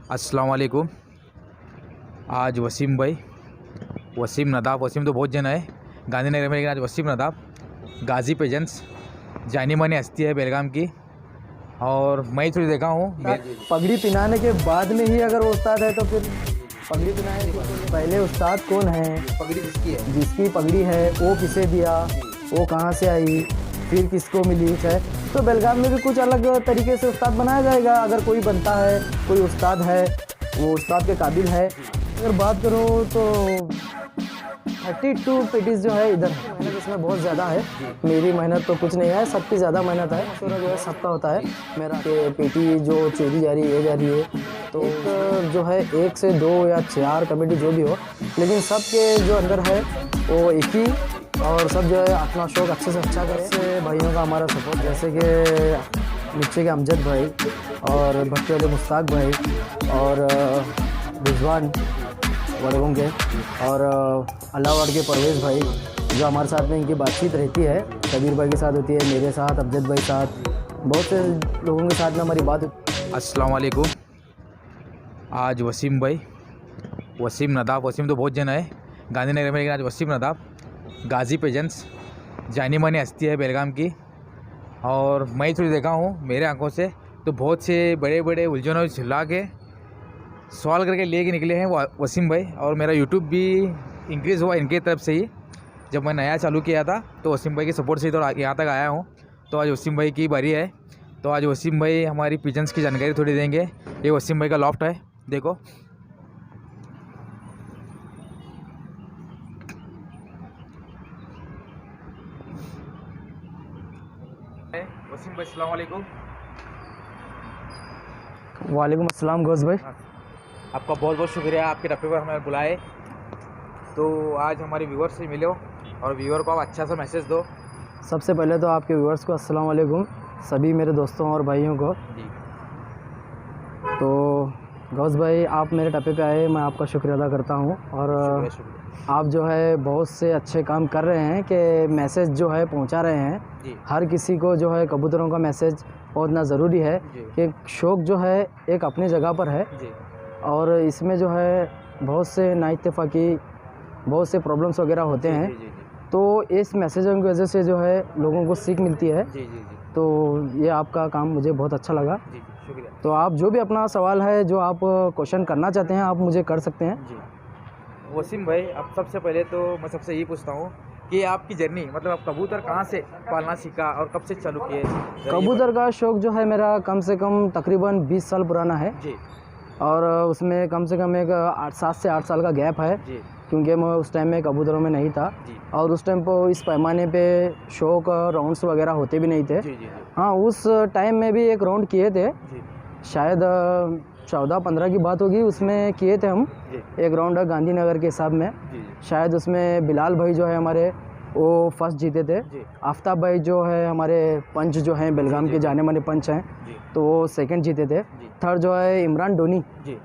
अस्सलाम वालेकुम। आज वसीम भाई, वसीम नदाब, वसीम तो बहुत जन है गांधीनगर में, लेकिन आज वसीम नदाब गाज़ी पेजेंट्स जानी मानी हस्ती है बेलगाम की। और मैं थोड़ी देखा हूँ पगड़ी पिनाने के बाद में ही अगर वो उस्ताद है तो फिर पगड़ी पिनाने के पहले उस्ताद कौन है, पगड़ी जिसकी पगड़ी है वो किसे दिया, वो कहाँ से आई, फिर किसको मिली है। तो बेलगाम में भी कुछ अलग तरीके से उस्ताद बनाया जाएगा। अगर कोई बनता है, कोई उस्ताद है, वो उस्ताद के काबिल है। अगर बात करो तो 32 पेटीज जो है इधर है, मेहनत इसमें बहुत ज़्यादा है। मेरी मेहनत तो कुछ नहीं है, सबकी ज़्यादा मेहनत है। मशवरा जो है सबका होता है। मेरा के पेटी जो चेरी जा रही है तो जो है 1 से 2 या 4 कमेटी जो भी हो, लेकिन सबके जो अंदर है वो एक ही, और सब जो है अपना शौक अच्छे से अच्छा करे। से भाइयों का हमारा सपोर्ट, जैसे कि नीचे के अमजद भाई और भट्टे वाले मुश्ताक भाई और रिजवान वड़गों के और अल्लाहवाड़ के परवेज़ भाई, जो हमारे साथ में इनकी बातचीत रहती है। कबीर भाई के साथ होती है, मेरे साथ, अमजद भाई साथ, बहुत से लोगों के साथ में हमारी बात होती है। अस्सलाम वालेकुम। आज वसीम भाई, वसीम नदाब, वसीम तो बहुत जन है गांधीनगर में, लेकिन आज वसीम नदाब गाज़ी पेजेंट्स जानी मानी हस्ती है बेलगाम की। और मैं थोड़ी देखा हूँ मेरे आंखों से तो बहुत से बड़े बड़े उलझनों से झुला के सवाल करके लेके निकले हैं वसीम भाई। और मेरा यूट्यूब भी इंक्रीज़ हुआ इनके तरफ से ही। जब मैं नया चालू किया था तो वसीम भाई के सपोर्ट से ही तो यहाँ तक आया हूँ। तो आज वसीम भाई की बारी है। तो आज वसीम भाई हमारी पिजन्स की जानकारी थोड़ी देंगे। ये वसीम भाई का लॉफ्ट है, देखो। वसीम भाई अस्सलाम वालेकुम। वालेकुम अस्सलाम गौस भाई। आपका बहुत बहुत शुक्रिया, आपके टप्पे पर हमें बुलाए। तो आज हमारे व्यूअर से मिलो और व्यूअर को आप अच्छा सा मैसेज दो। सबसे पहले तो आपके व्यूअर्स को अस्सलाम वालेकुम, सभी मेरे दोस्तों और भाइयों को। जी। तो गौस भाई, आप मेरे टप्पे पे आए, मैं आपका शुक्रिया अदा करता हूँ। और शुक्रिया। आप जो है बहुत से अच्छे काम कर रहे हैं कि मैसेज जो है पहुँचा रहे हैं जी। हर किसी को। जो है कबूतरों का मैसेज पहुँचना ज़रूरी है कि शौक़ जो है एक अपनी जगह पर है, जी। और इसमें जो है बहुत से नाइत्तेफाकी, बहुत से प्रॉब्लम्स वगैरह होते हैं। जी। तो इस मैसेजों की वजह से जो है लोगों को सीख मिलती है। जी। तो ये आपका काम मुझे बहुत अच्छा लगा। जी, शुक्रिया। तो आप जो भी अपना सवाल है, जो आप क्वेश्चन करना चाहते हैं, आप मुझे कर सकते हैं। जी वसीम भाई, अब सबसे पहले तो मैं सबसे यही पूछता हूँ कि आपकी जर्नी, मतलब आप कबूतर कहाँ से पालना सीखा और कब से चालू किए? कबूतर का शौक़ जो है मेरा कम से कम तकरीबन 20 साल पुराना है। जी। और उसमें कम से कम एक 7 से 8 साल का गैप है। जी। क्योंकि मैं उस टाइम में कबूतरों में नहीं था। जी। और उस टाइम पर इस पैमाने पे शौक राउंड्स वगैरह होते भी नहीं थे। जी। हाँ, उस टाइम में भी एक राउंड किए थे। जी। शायद 14-15 की बात होगी, उसमें किए थे हम। जी। एक राउंड गांधीनगर के हिसाब में। जी। शायद उसमें बिलाल भाई जो है हमारे, वो फर्स्ट जीते थे। जी। आफ्ताब भाई जो है हमारे पंच जो हैं बेलगाम के जाने माने पंच हैं, तो वो सेकंड जीते थे। थर्ड जो है इमरान डोनी,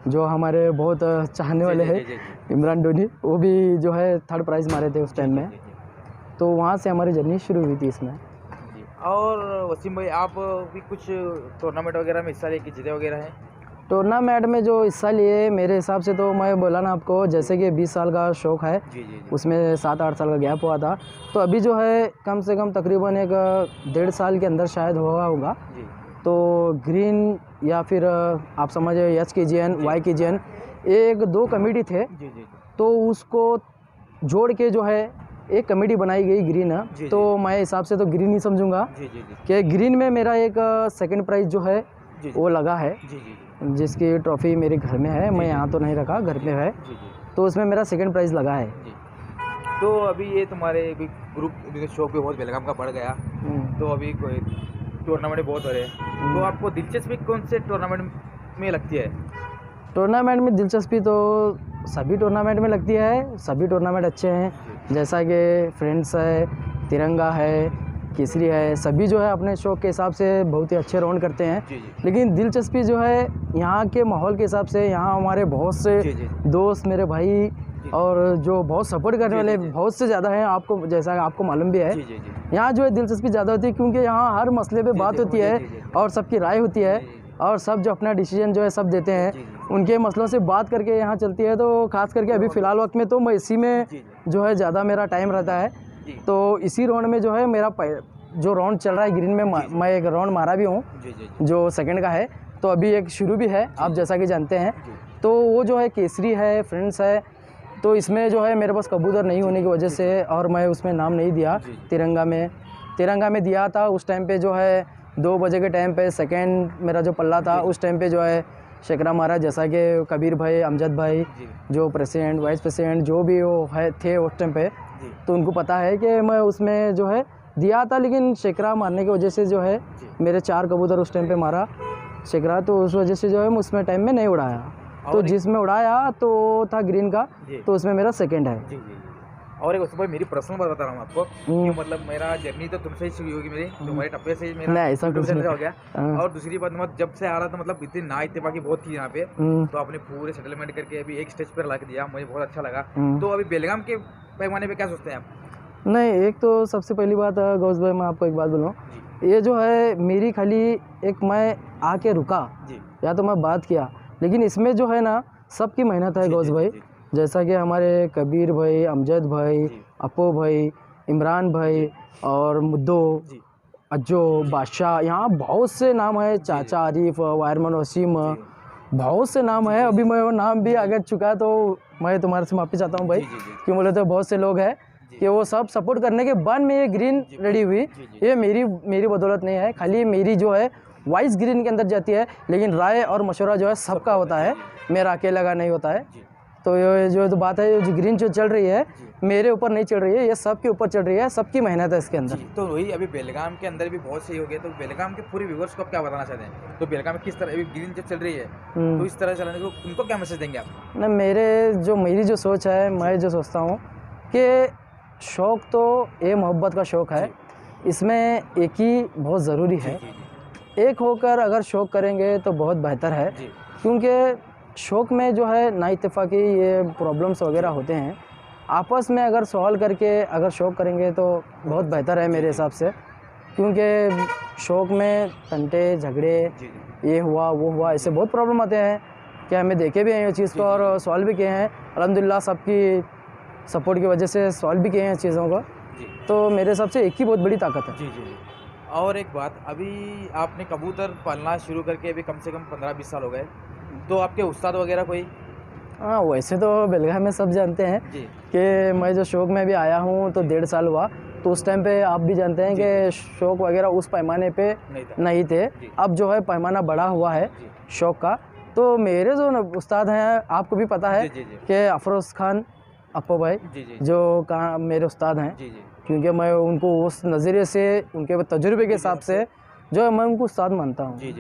जो हमारे बहुत चाहने वाले हैं, इमरान डोनी, वो भी जो है थर्ड प्राइज़ मारे थे उस टाइम में। तो वहाँ से हमारी जर्नी शुरू हुई थी इसमें। और वसीम भाई, आप भी कुछ टूर्नामेंट वगैरह में हिस्सा लेके जीते वगैरह हैं? टूर्नामेंट में जो हिस्सा लिए, मेरे हिसाब से तो मैं बोला ना आपको, जैसे कि 20 साल का शौक़ है। जी। उसमें 7-8 साल का गैप हुआ था। तो अभी जो है कम से कम तकरीबन एक 1.5 साल के अंदर शायद हुआ होगा। जी। तो ग्रीन या फिर आप समझे HKGN, YKGN, 1-2 कमेटी थे। जी। तो उसको जोड़ के जो है एक कमेटी बनाई गई ग्रीन। तो मैं हिसाब से तो ग्रीन ही समझूंगा कि ग्रीन में मेरा एक सेकंड प्राइज़ जो है वो लगा है। जिसकी ट्रॉफ़ी मेरे घर में है। मैं यहाँ तो नहीं रखा, घर पे है। तो उसमें मेरा सेकंड प्राइज़ लगा है। तो अभी ये तुम्हारे भी ग्रुप शौक भी बहुत बेलगाम का बढ़ गया, तो अभी कोई टूर्नामेंट बहुत हो रहे हैं, तो आपको दिलचस्पी कौन से टूर्नामेंट में लगती है? टूर्नामेंट में दिलचस्पी तो सभी टूर्नामेंट में लगती है। सभी टूर्नामेंट अच्छे हैं, जैसा कि फ्रेंड्स है, तिरंगा है, केसरी है। सभी जो है अपने शौक़ के हिसाब से बहुत ही अच्छे राउंड करते हैं। लेकिन दिलचस्पी जो है यहाँ के माहौल के हिसाब से, यहाँ हमारे बहुत से दोस्त, मेरे भाई, और जो बहुत सपोर्ट करने वाले बहुत से ज़्यादा हैं। आपको, जैसा आपको मालूम भी है, यहाँ जो है दिलचस्पी ज़्यादा होती है, क्योंकि यहाँ हर मसले पे बात होती है और सबकी राय होती है। और सब जो अपना डिसीजन जो है सब देते हैं, उनके मसलों से बात करके यहाँ चलती है। तो खास करके अभी फ़िलहाल वक्त में तो मैं इसी में जो है ज़्यादा मेरा टाइम रहता है। तो इसी राउंड में जो है मेरा जो राउंड चल रहा है ग्रीन में, मैं एक राउंड मारा भी हूँ जो सेकंड का है। तो अभी एक शुरू भी है, आप जैसा कि जानते हैं। तो वो जो है केसरी है, फ्रेंड्स है। तो इसमें जो है मेरे पास कबूतर नहीं होने की वजह से, और मैं उसमें नाम नहीं दिया। तिरंगा में दिया था उस टाइम पे, जो है 2 बजे के टाइम पे सेकंड मेरा जो पल्ला था उस टाइम पे जो है शेखरा मारा। जैसा कि कबीर भाई, अमजद भाई जो प्रेसिडेंट वाइस प्रेसिडेंट जो भी वो है थे उस टाइम पे, तो उनको पता है कि मैं उसमें जो है दिया था। लेकिन शेखरा मारने की वजह से जो है मेरे 4 कबूतर उस टाइम पे मारा शेखरा, तो उस वजह से जो है मैं उसमें टाइम में नहीं उड़ाया। तो जिसमें उड़ाया तो था ग्रीन का, तो उसमें मेरा सेकंड है। और एक भाई मेरी पर्सनल बात बता रहा हूँ आपको कि मतलब मेरा जर्नी तो तुमसे ही शुरू होगी मेरी, तुम्हारे टप्पे से ही मेरा ऐसा कुछ नहीं हो गया। और दूसरी बात मतलब जब से आ रहा था मतलब इतनी ना इत्तेफाकी बहुत थी यहाँ पे, तो आपने पूरे सेटलमेंट करके अभी एक स्टेज पर ला दिया, मुझे बहुत अच्छा लगा। तो अभी बेलगाम के पैमाने पे क्या सोचते हैं आप? नहीं, एक तो सबसे पहली बात गौस भाई, मैं आपको एक बात बोलूँ, ये जो है मेरी खाली एक मैं आके रुका या तो मैं बात किया, लेकिन इसमें जो है ना सबकी मेहनत है गौस भाई। जैसा कि हमारे कबीर भाई, अमजद भाई, अपो भाई, इमरान भाई और मुद्दो, अज्जो, बादशाह, यहाँ बहुत से नाम है, चाचा आरिफ, वायरमैन वसीम, बहुत से नाम है। अभी मैं वो नाम भी आगे चुका, तो मैं तुम्हारे से माफ़ी चाहता हूँ भाई, क्यों बोले तो बहुत से लोग हैं कि वो सब सपोर्ट करने के बाद में ये ग्रीन रेडी हुई। ये मेरी बदौलत नहीं है, खाली मेरी जो है वॉइस ग्रीन के अंदर जाती है, लेकिन राय और मशवरा जो है सबका होता है, मेरा अकेला का नहीं होता है। तो ये जो बात है, जो ग्रीन जो चल रही है मेरे ऊपर नहीं चल रही है, ये सबके ऊपर चल रही है, सबकी मेहनत है इसके अंदर। तो वही अभी बेलगाम के अंदर भी बहुत सही हो गया। तो बेलगाम के पूरे व्यूअर्स को आप क्या बताना चाहते हैं? तो बेलगाम में किस तरह अभी ग्रीन जब चल रही है तो इस तरह चलाने को उनको क्या मैसेज देंगे आप? ना, मेरी जो सोच है, मैं जो सोचता हूँ कि शौक़ तो ये मोहब्बत का शौक़ है, इसमें एक ही बहुत ज़रूरी है। एक होकर अगर शौक़ करेंगे तो बहुत बेहतर है, क्योंकि शौक़ में जो है ना इत्तेफाकी ये प्रॉब्लम्स वगैरह होते हैं। आपस में अगर सॉल्व करके अगर शौक़ करेंगे तो बहुत बेहतर है मेरे हिसाब से, क्योंकि शौक़ में तंटे झगड़े, ये हुआ वो हुआ, ऐसे बहुत प्रॉब्लम आते हैं कि हमें देखे भी हैं ये चीज़ को और सॉल्व भी किए हैं। अल्हम्दुलिल्लाह सबकी सपोर्ट की वजह से सॉल्व भी किए हैं चीज़ों को। तो मेरे हिसाब से एक ही बहुत बड़ी ताकत है। और एक बात, अभी आपने कबूतर पालना शुरू करके अभी कम से कम 15-20 साल हो गए, तो आपके उस्ताद वगैरह कोई? हाँ, वैसे तो बेलगाम में सब जानते हैं कि मैं जो शौक़ में भी आया हूँ तो 1.5 साल हुआ। तो उस टाइम पे आप भी जानते हैं कि शौक़ वगैरह उस पैमाने पे नहीं थे। अब जो है पैमाना बढ़ा हुआ है शौक़ का। तो मेरे जो उस्ताद हैं, आपको भी पता है कि अफरोज़ खान अपो भाई जो मेरे उस्ताद हैं, क्योंकि मैं उनको उस नज़रिए से, उनके तजुर्बे के हिसाब से जो है मैं उनको उस्ताद मानता हूँ।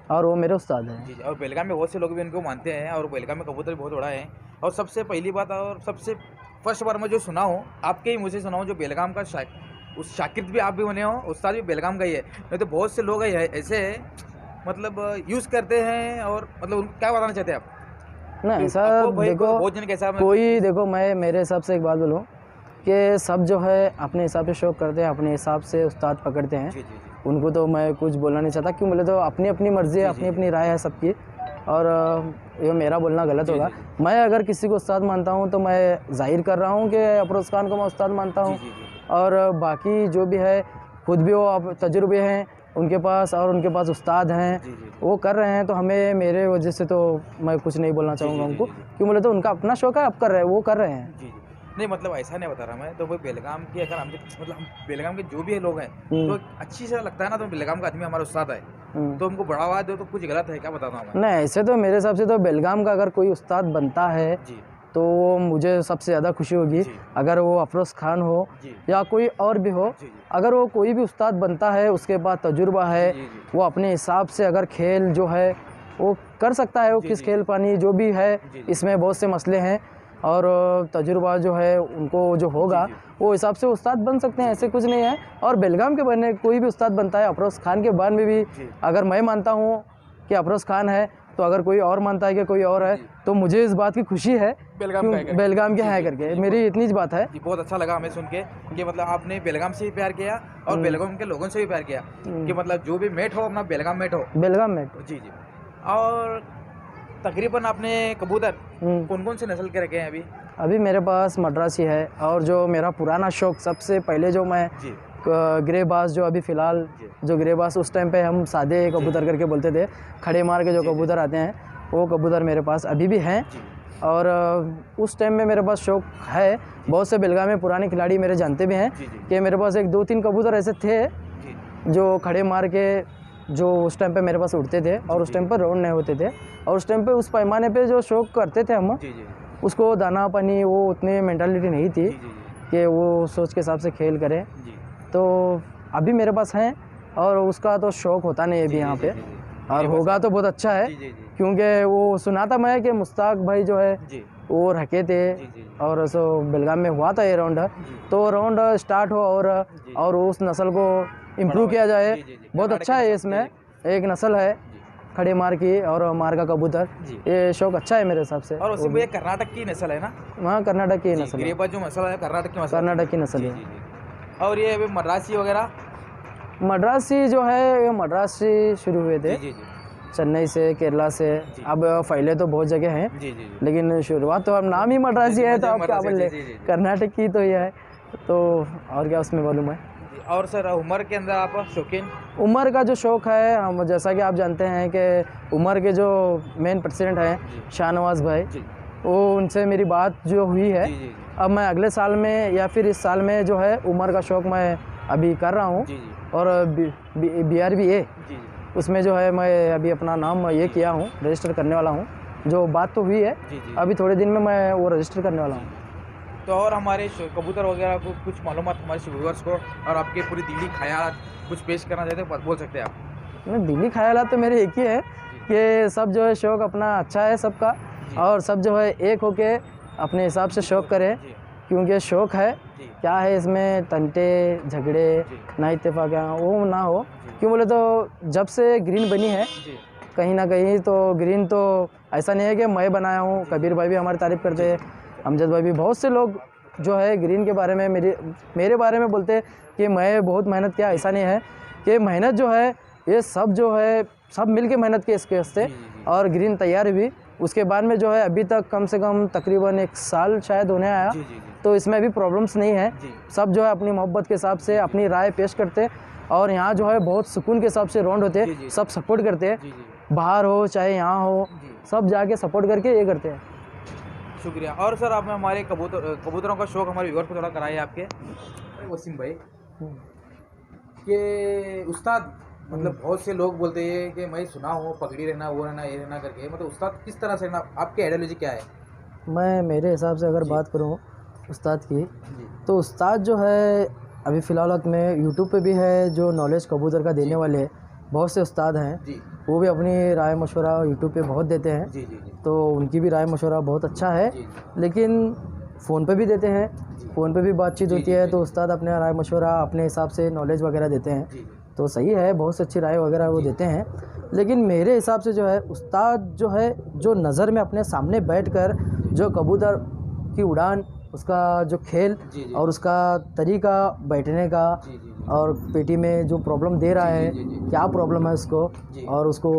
और वो मेरे उस्ताद हैं। और बेलगाम में बहुत से लोग भी उनको मानते हैं, और बेलगाम में कबूतर भी बहुत बड़ा है। और सबसे पहली बात और सबसे फर्स्ट बार मैं जो सुना हूँ, आपके ही मुँह से सुना हूँ, जो बेलगाम का उस शाकिर्द भी आप भी बने हो, उस्ताद भी बेलगाम का ही है। नहीं तो बहुत से लोग ऐसे मतलब यूज़ करते हैं, और मतलब उनको क्या बताना चाहते हैं आप? ना, ऐसा देखो, कोई देखो, मैं मेरे हिसाब से एक बात बोलूँ कि सब जो है अपने हिसाब से शौक़ करते हैं, अपने हिसाब से उस्ताद पकड़ते हैं। उनको तो मैं कुछ बोलना नहीं चाहता, क्यों बोले तो अपनी अपनी मर्ज़ी है, अपनी अपनी राय है सबकी, और ये मेरा बोलना गलत होगा। मैं अगर किसी को उस्ताद मानता हूँ तो मैं जाहिर कर रहा हूँ कि अफरोज़ खान को मैं उस्ताद मानता हूँ। और बाकी जो भी है, खुद भी वो तजुर्बे हैं उनके पास, और उनके पास उस्ताद हैं, वो कर रहे हैं। तो हमें मेरे वजह से तो मैं कुछ नहीं बोलना चाहूँगा उनको, क्यों बोले तो उनका अपना शौक़ है, अब कर रहे हैं, वो कर रहे हैं। नहीं, मतलब ऐसा नहीं बता रहा मैं, तो वो बेलगाम की अगर हम मतलब हम बेलगाम के जो भी लोग हैं तो अच्छी से लगता है ना, तो बेलगाम का आदमी हमारा उस्ताद है, तो हमको बढ़ावा दो तो कुछ गलत है क्या? बताता हूँ मैं। नहीं, ऐसे तो मेरे हिसाब से तो बेलगाम का अगर कोई उस्ताद बनता है तो मुझे सबसे ज़्यादा खुशी होगी। अगर वो अफरोज़ खान हो या कोई और भी हो, अगर वो कोई भी उस्ताद बनता है, उसके पास तजुर्बा है, वो अपने हिसाब से अगर खेल जो है वो कर सकता है, वो किस खेल पानी जो भी है, इसमें बहुत से मसले हैं, और तजुर्बा जो है उनको जो होगा वो हिसाब से उस्ताद बन सकते हैं, ऐसे कुछ नहीं है। और बेलगाम के बनने कोई भी उस्ताद बनता है, अफरोज़ खान के बाद में भी अगर मैं मानता हूँ कि अफरोज़ खान है, तो अगर कोई और मानता है कि कोई और है तो मुझे इस बात की खुशी है बेलगाम का है करके। बेलगाम के हैं करके, मेरी इतनी ज बात है। जी, बहुत अच्छा लगा हमें सुन के कि मतलब आपने बेलगाम से भी प्यार किया और बेलगाम के लोगों से भी प्यार किया कि मतलब जो भी मेट हो अपना बेलगाम मेट हो। बेलगाम में जी जी। और तकरीबन आपने कबूतर कौन कौन से नस्ल के रखे हैं अभी? अभी मेरे पास मद्रासी है, और जो मेरा पुराना शौक सबसे पहले जो मैं जी ग्रे बास, जो अभी फ़िलहाल जो ग्रे बास उस टाइम पे हम सादे कबूतर करके बोलते थे, खड़े मार के जो कबूतर आते हैं वो कबूतर मेरे पास अभी भी हैं। और उस टाइम में मेरे पास शौक है। बहुत से बेलगाम में पुराने खिलाड़ी मेरे जानते भी हैं कि मेरे पास एक 2-3 कबूतर ऐसे थे जो खड़े मार के जो उस टाइम पे मेरे पास उड़ते थे, और उस टाइम पर राउंड नहीं होते थे, और उस टाइम पे उस पैमाने पे जो शौक करते थे हम, उसको दाना पानी वो उतनी मेंटालिटी नहीं थी कि वो सोच के हिसाब से खेल करें। तो अभी मेरे पास हैं, और उसका तो शौक होता नहीं है अभी यहाँ पे, और होगा तो बहुत अच्छा है। क्योंकि वो सुना था मैं कि मुश्ताक भाई जो है वो रखे थे, और सो बेलगाम में हुआ था ये राउंड, तो राउंड स्टार्ट हो और उस नस्ल को इम्प्रूव किया जाए। बहुत अच्छा है। इसमें एक नस्ल है खड़े मार की और मार का कबूतर, ये शौक अच्छा है मेरे हिसाब से। और उसमें ये कर्नाटक की नस्ल है ना? वहाँ कर्नाटक की नस्ल है, ग्रे बास जो नस्ल है कर्नाटक की नस्ल कर्नाटक की नस्ल है। और ये मद्रासी वगैरह? मद्रासी जो है ये मद्रासी शुरू हुए थे जी चेन्नई से, केरला से। अब फैले तो बहुत जगह हैं, जी लेकिन शुरुआत तो अब नाम ही मद्रासी है, तो आप क्या बोल रहे? कर्नाटक की तो ये है, तो और क्या उसमें मालूम है। और सर उम्र के अंदर आप शौकीन? उमर का जो शौक़ है, हम जैसा कि आप जानते हैं कि उमर के जो मेन प्रेसिडेंट हैं शाहनवाज भाई, वो उनसे मेरी बात जो हुई है, अब मैं अगले साल में या फिर इस साल में जो है उमर का शौक़ मैं अभी कर रहा हूँ, और BRBA उसमें जो है मैं अभी अपना नाम ये किया हूँ, रजिस्टर करने वाला हूँ। जो बात तो हुई है, अभी थोड़े दिन में मैं वो रजिस्टर करने वाला हूँ। तो और हमारे कबूतर वगैरह को कुछ मालूमात हमारे व्यूअर्स को और आपके पूरी दिली ख्याल कुछ पेश करना चाहते हैं, बोल सकते हैं आप? नहीं, दिली ख्यालात तो मेरे एक ही है कि सब जो है शौक़ अपना अच्छा है सबका, और सब जो है एक होके अपने हिसाब से शौक़ करें, क्योंकि शौक़ है क्या है, इसमें तंटे झगड़े ना इत्तेफाक वो ना हो। क्यों बोले तो जब से ग्रीन बनी है कहीं ना कहीं, तो ग्रीन तो ऐसा नहीं है कि मैं बनाया हूँ, कबीर भाई भी हमारी तारीफ़ करते हैं, अमजद भाई भी, बहुत से लोग जो है ग्रीन के बारे में मेरे बारे में बोलते हैं कि मैं बहुत मेहनत किया। ऐसा नहीं है कि मेहनत जो है ये सब जो है सब मिल के मेहनत की इसके वास्ते, और ग्रीन तैयार भी। उसके बाद में जो है अभी तक कम से कम तकरीबन 1 साल शायद होने आया, तो इसमें अभी प्रॉब्लम्स नहीं है। सब जो है अपनी मोहब्बत के हिसाब से अपनी राय पेश करते, और यहाँ जो है बहुत सुकून के हिसाब से राउंड होते, सब सपोर्ट करते हैं, बाहर हो चाहे यहाँ हो, सब जाके सपोर्ट करके ये करते हैं। शुक्रिया। और सर आपने हमारे कबूतरों का शौक़ हमारे व्यूअर्स को थोड़ा कराए आपके। वसीम भाई के उस्ताद, मतलब बहुत से लोग बोलते हैं कि मैं सुना हूँ पगड़ी रहना, वो रहना, ये रहना करके, मतलब उस्ताद किस तरह से रहना, आपकी आइडियोलॉजी क्या है? मैं मेरे हिसाब से अगर बात करूँ उस्ताद की, तो उस्ताद जो है अभी फ़िलहाल में यूट्यूब पे भी है, जो नॉलेज कबूतर का देने वाले बहुत से उस्ताद हैं, वो भी अपनी राय मशवरा यूट्यूब पे बहुत देते हैं। तो उनकी भी राय मशवरा बहुत अच्छा है, लेकिन फ़ोन पे भी देते हैं, फ़ोन पे भी बातचीत होती है, तो उस्ताद अपने राय मशवरा अपने हिसाब से नॉलेज वगैरह देते हैं, तो सही है, बहुत सी अच्छी राय वगैरह वो देते हैं। लेकिन मेरे हिसाब से जो है उस्ताद जो है, जो नज़र में अपने सामने बैठकर जो कबूतर की उड़ान, उसका जो खेल और उसका तरीका बैठने का, और पेटी में जो प्रॉब्लम दे रहा है, क्या प्रॉब्लम है उसको और उसको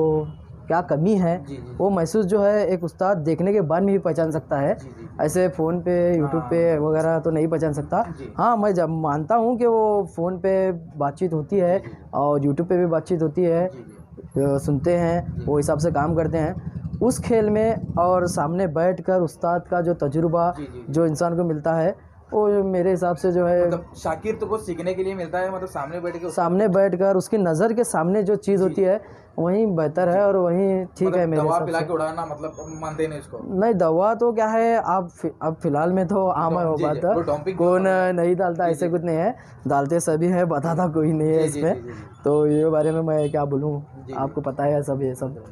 क्या कमी है, वो महसूस जो है एक उस्ताद देखने के बाद में ही पहचान सकता है। ऐसे फ़ोन पे यूट्यूब पे वगैरह तो नहीं पहचान सकता। हाँ, मैं जब मानता हूँ कि वो फ़ोन पे बातचीत होती है और यूट्यूब पे भी बातचीत होती है, तो सुनते हैं, वो हिसाब से काम करते हैं। उस खेल में और सामने बैठकर उस्ताद का जो तजुर्बा जो इंसान को मिलता है, वो मेरे हिसाब से जो है मतलब शाकिर तो कुछ सीखने के लिए मिलता है, मतलब सामने बैठकर उसकी नज़र के सामने जो चीज़ होती है वहीं बेहतर है, और वहीं ठीक है मेरे हिसाब से। पिला के उड़ाना मतलब मानते नहीं इसको? नहीं, दवा तो क्या है, आप अब फिलहाल में तो आम है वो बात, कौन नहीं डालता, ऐसे कुछ नहीं है, डालते सभी है, बताता कोई नहीं है इसमें। तो ये बारे में मैं क्या बोलूँ, आपको पता है सब ये सब।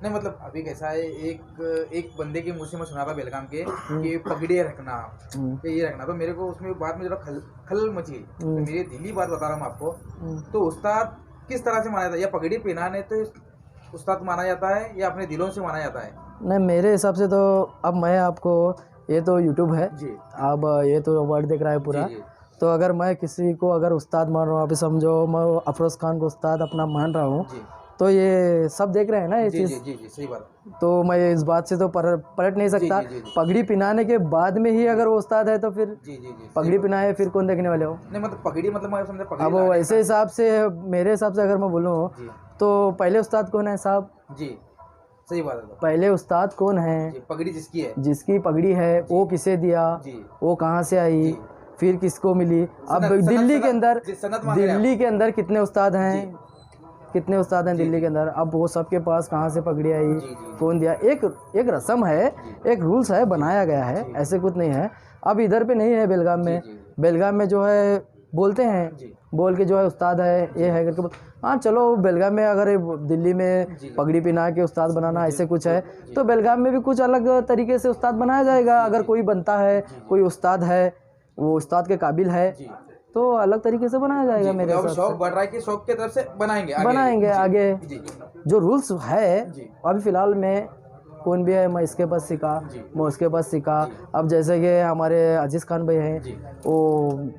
नहीं मतलब अभी कैसा है, एक बंदे के मुँह से मैं सुना था बेलगाम के कि पगड़ी रखना, ये रखना, तो मेरे को उसमें बात में जरा खल मची, तो मेरी दिली बात बता रहा हूँ आपको। तो उस्ताद किस तरह से माना था, या पगड़ी पहनाने तो उस्ताद माना जाता है या अपने दिलों से माना जाता है? नहीं, मेरे हिसाब से तो अब मैं आपको, ये तो यूट्यूब है, जी अब ये तो वर्ड देख रहा है पूरा। जी तो अगर मैं किसी को अगर उस्ताद मान रहा हूँ, अभी समझो मैं अफरोज़ खान को उस्ताद अपना मान रहा हूँ, जी तो ये सब देख रहे हैं ना ये जी चीज़। जी जी जी सही बात। तो मैं इस बात से तो पलट नहीं सकता। जी, जी, जी। पगड़ी पिनाने के बाद में ही अगर वो उस्ताद है तो फिर जी जी जी पगड़ी पिनाए फिर कौन देखने वाले हो। नहीं मतलब पगड़ी मतलब मैं समझा पगड़ी अब लाने वैसे हिसाब से, मेरे हिसाब से अगर मैं बोलूँ जी तो पहले उस्ताद कौन है साहब? जी सही बात है। तो पहले उस्ताद कौन है? जी पगड़ी जिसकी है जिसकी पगड़ी है वो किसे दिया, जी वो कहाँ से आई, जी फिर किसको मिली। अब सनद- दिल्ली सनद- के अंदर, जी, सनद मांग रहे हैं दिल्ली के अंदर कितने उस्ताद हैं, जी। कितने उस्ताद हैं जी, दिल्ली जी। के अंदर। अब वो सबके पास कहाँ से पगड़ी आई, जी, जी। कौन दिया। एक एक रस्म है, एक रूल्स है, बनाया गया है, जी। ऐसे कुछ नहीं है। अब इधर पे नहीं है बेलगाम में। जी, जी। बेलगाम में जो है बोलते हैं, जी बोल के जो है उस्ताद है ये है करके हाँ चलो, बेलगाम में अगर ये दिल्ली में जी। पगड़ी पिना के उस्ताद बनाना ऐसे कुछ है, तो बेलगाम में भी कुछ अलग तरीके से उस्ताद बनाया जाएगा। अगर कोई बनता है, कोई उस्ताद है, वो उस्ताद के काबिल है, जी तो अलग तरीके से बनाया जाएगा मेरे मतलब हिसाब शौक से। बढ़ रहा है कि शौक की तरफ से बनाएंगे बनाएंगे आगे। जी जो रूल्स है जी अभी फ़िलहाल में कौन भी है, मैं इसके पास सीखा, जी। मैं उसके पास सीखा। अब जैसे कि हमारे अजीज़ खान भाई हैं, जी वो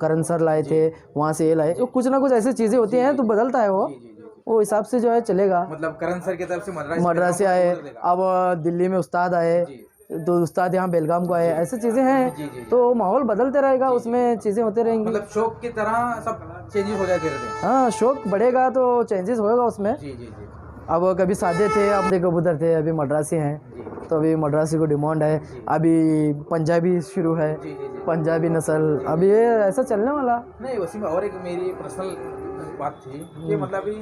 करण सर लाए थे, वहाँ से ये लाए, तो कुछ ना कुछ ऐसी चीज़ें होती हैं, तो बदलता है वो जी जी जी वो हिसाब से जो है चलेगा। मतलब करण सर की तरफ से मद्रास से आए, देगा। अब दिल्ली में उस्ताद आए, जी तो उस्ताद यहाँ बेलगाम को आए, ऐसी चीज़ें हैं। जी जी तो माहौल बदलते रहेगा, उसमें चीज़ें होते रहेंगी। मतलब शौक की तरह सब चेंजेस हो जाते रहते हैं। हाँ, शौक बढ़ेगा तो चेंजेस होएगा उसमें। जी जी जी अब कभी सादे थे, अब देखो कबूतर थे, अभी मद्रासी हैं, जी तो अभी मद्रासी को डिमांड है। अभी पंजाबी शुरू है, जी जी जी पंजाबी नस्ल, अब ये ऐसा चलने वाला। नहीं वैसे में और एक मेरी पर्सनल बात थी कि मतलब अभी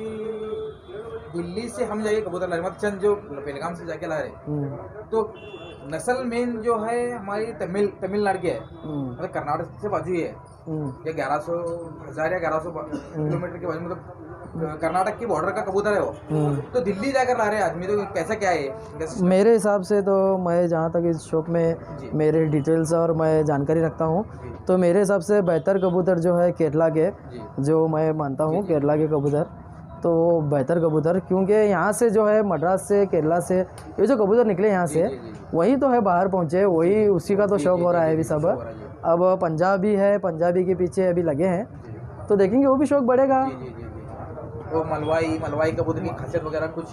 दिल्ली से हम जाके कबूतर ला रहे मतलब चंद जो बेलगाम से जाके ला रहे तो नस्ल मेन जो है हमारी तमिलनाडु की है मतलब कर्नाटक से बाजू ही है या 1100 या 1100 किलोमीटर के बाजू मतलब कर्नाटक की बॉर्डर का कबूतर है वो तो दिल्ली जाकर ला रहे हैं आदमी तो कैसा क्या है कैसे? मेरे हिसाब से तो मैं जहाँ तक इस शौक में जी। मेरे डिटेल्स और मैं जानकारी रखता हूँ, तो मेरे हिसाब से बेहतर कबूतर जो है केरला के, जी जो मैं मानता हूँ केरला के कबूतर, तो वो बेहतर कबूतर, क्योंकि यहाँ से जो है मद्रास से, केरला से ये जो कबूतर निकले यहाँ से, जी, जी। वही तो है बाहर पहुँचे, वही उसी का तो शौक हो रहा है अभी सब। अब पंजाबी है, पंजाबी के पीछे अभी लगे हैं, तो देखेंगे वो भी शौक बढ़ेगा। जी जी जी जी वो मलवाई कबूतर की खासियत वगैरह कुछ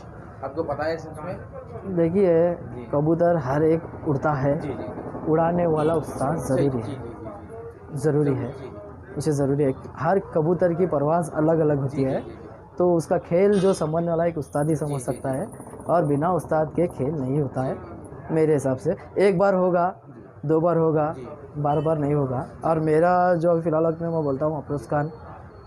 आपको पता है इसमें? देखिए, कबूतर हर एक उड़ता है, जी जी उड़ाने वाला उस्ताद ज़रूरी जी है, जी ज़रूरी है, जी उसे ज़रूरी है। हर कबूतर की परवाज़ अलग अलग होती है, तो उसका खेल जो समझने वाला एक उस्ताद ही समझ सकता है, और बिना उस्ताद के खेल नहीं होता है मेरे हिसाब से। एक बार होगा, दो बार होगा, बार बार नहीं होगा। और मेरा जो फ़िलहाल वक्त में मैं बोलता हूँ अफरोज़ खान,